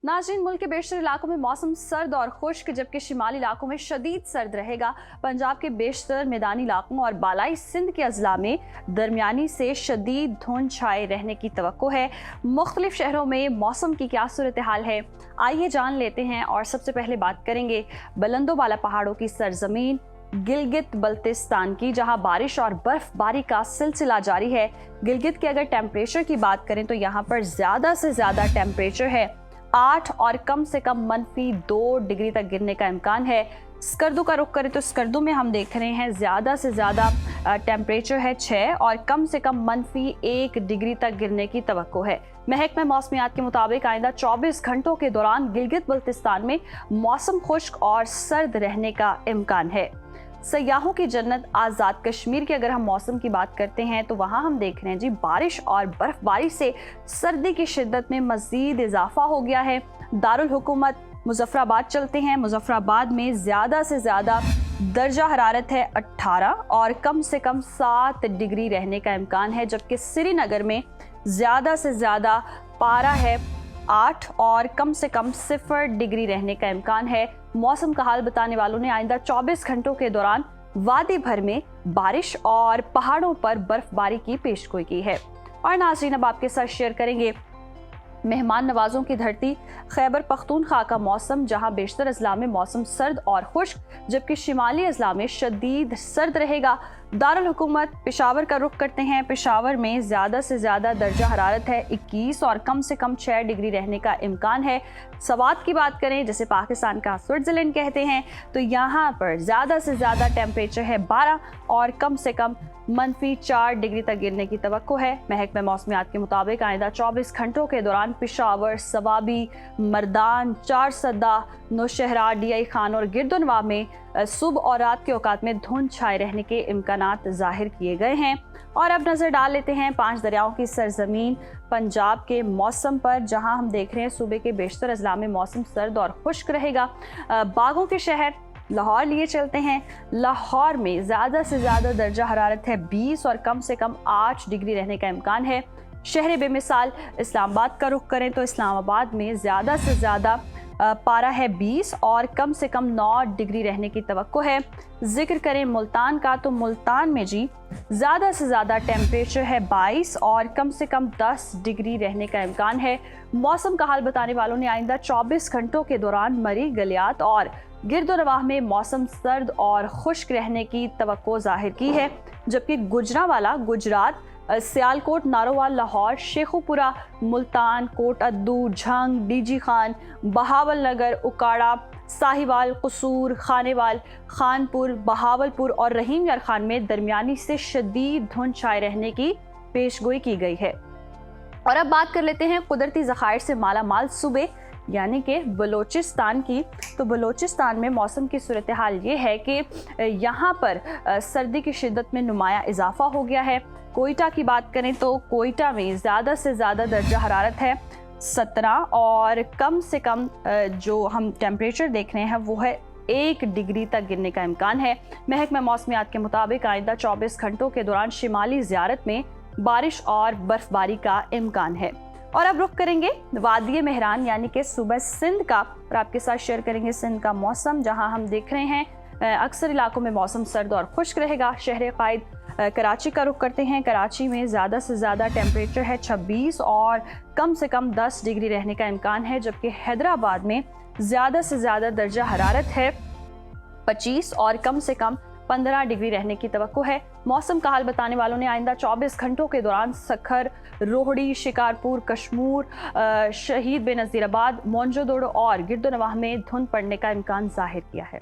नाज़रीन, मुल्क के बेशतर इलाकों में मौसम सर्द और खुश्क, जबकि शिमाली इलाकों में शदीद सर्द रहेगा। पंजाब के बेशतर मैदानी इलाकों और बालाई सिंध के अजला में दरमियानी से शदीद धुंध छाए रहने की तवक्को है। मुख्तलिफ शहरों में मौसम की क्या सूरत हाल है, आइए जान लेते हैं। और सबसे पहले बात करेंगे बुलंदो बाला पहाड़ों की सरजमीन गिलगित बल्तिस्तान की, जहां बारिश और बर्फबारी का सिलसिला जारी है। गिलगित के अगर टेम्परेचर की बात करें तो यहाँ पर ज़्यादा से ज़्यादा टेम्परेचर है 8 और कम से कम -2 डिग्री तक गिरने का इम्कान है। स्कर्दू का रुख करें तो स्कर्दू में हम देख रहे हैं ज़्यादा से ज़्यादा टेम्परेचर है 6 और कम से कम -1 डिग्री तक गिरने की तवक्को है। महकमा मौसमियात के मुताबिक आइंदा 24 घंटों के दौरान गिलगित बल्तिस्तान में मौसम खुश्क और सर्द रहने का इम्कान है। सयाहों की जन्नत आज़ाद कश्मीर की अगर हम मौसम की बात करते हैं तो वहाँ हम देख रहे हैं जी, बारिश और बर्फबारी से सर्दी की शिद्दत में मज़ीद इजाफा हो गया है। दारुल हुकूमत मुजफ्फराबाद चलते हैं। मुजफ्फराबाद में ज़्यादा से ज़्यादा दर्जा हरारत है 18 और कम से कम 7 डिग्री रहने का इम्कान है, जबकि श्रीनगर में ज़्यादा से ज़्यादा पारा है 8 और कम से कम 0 डिग्री रहने का इम्कान है। मौसम का हाल बताने वालों ने आइंदा 24 घंटों के दौरान वादी भर में बारिश और पहाड़ों पर बर्फबारी की पेशगोई की है। और नाज़रीन, अब आपके साथ शेयर करेंगे मेहमान नवाजों की धरती खैबर पख्तूनख्वा का मौसम, जहां बेशतर अजला में मौसम सर्द और खुश्क, जबकि शिमाली अजला में शदीद सर्द रहेगा। दारुल हुकूमत पेशावर का रुख करते हैं। पेशावर में ज़्यादा से ज़्यादा दर्जा हरारत है 21 और कम से कम 6 डिग्री रहने का इम्कान है। सवात की बात करें, जैसे पाकिस्तान का स्विट्ज़रलैंड कहते हैं, तो यहाँ पर ज़्यादा से ज़्यादा टेम्परेचर है 12 और कम से कम -4 डिग्री तक गिरने की तवक्को है। महकमा मौसमियात के मुताबिक आइंदा 24 घंटों के दौरान पेशावर, सवाबी, मर्दान, चारसदा, नौशहरा, DI खान और गिरदुनवा में सुबह और रात के औकात में धुंध छाए रहने के इम्कानात जाहिर किए गए हैं। और अब नज़र डाल लेते हैं 5 दरियाओं की सरजमीन पंजाब के मौसम पर, जहां हम देख रहे हैं सूबे के बेशतर अजला में मौसम सर्द और खुश्क रहेगा। बागों के शहर लाहौर लिए चलते हैं। लाहौर में ज़्यादा से ज़्यादा दर्जा हरारत है 20 और कम से कम 8 डिग्री रहने का इम्कान है। शहर बेमिसाल इस्लामाबाद का रुख करें तो इस्लामाबाद में ज़्यादा से ज़्यादा पारा है 20 और कम से कम 9 डिग्री रहने की तवक्को है। जिक्र करें मुल्तान का तो मुल्तान में जी ज़्यादा से ज़्यादा टेम्परेचर है 22 और कम से कम 10 डिग्री रहने का इम्कान है। मौसम का हाल बताने वालों ने आइंदा 24 घंटों के दौरान मरी, गलियात और गिरदोनवाह में मौसम सर्द और खुश्क रहने की तवक्को जाहिर की है, जबकि गुजरांवाला, गुजरात, सियालकोट, नारोवाल, लाहौर, शेखुपुरा, मुल्तान, कोट अद्दू, झंग, DG खान, बहावल नगर, उकाड़ा, साहिवाल, कसूर, खानेवाल, खानपुर, बहावलपुर और रहीम यार खान में दरमियानी से शदीद धुंध छाए रहने की पेशगोई की गई है। और अब बात कर लेते हैं कुदरती ज़खायर से माला माल सूबे यानी कि बलोचिस्तान की। तो बलोचिस्तान में मौसम की सूरत हाल ये है कि यहाँ पर सर्दी की शिद्दत में नुमाया इजाफा हो गया है। कोयटा की बात करें तो कोयटा में ज़्यादा से ज़्यादा दर्जा हरारत है 17 और कम से कम जो हम टेम्परेचर देख रहे हैं वो है 1 डिग्री तक गिरने का इम्कान है। महकमा मौसमियात के मुताबिक आइंदा 24 घंटों के दौरान शिमाली ज़ियारत में बारिश और बर्फबारी का इम्कान है। और अब रुख करेंगे वादी मेहरान यानी कि सूबा सिंध का, और आपके साथ शेयर करेंगे सिंध का मौसम, जहां हम देख रहे हैं अक्सर इलाकों में मौसम सर्द और खुश्क रहेगा। शहर कायद कराची का रुख करते हैं। कराची में ज़्यादा से ज़्यादा टेम्परेचर है 26 और कम से कम 10 डिग्री रहने का इम्कान है, जबकि हैदराबाद में ज़्यादा से ज़्यादा दर्जा हरारत है 25 और कम से कम 15 डिग्री रहने की तवक्को है। मौसम का हाल बताने वालों ने आइंदा 24 घंटों के दौरान सखर, रोहड़ी, शिकारपुर, कश्मूर, शहीद बेनज़ीराबाद, मोंजोदड़ो और गिरदोनवाह में धुंध पड़ने का इम्कान जाहिर किया है।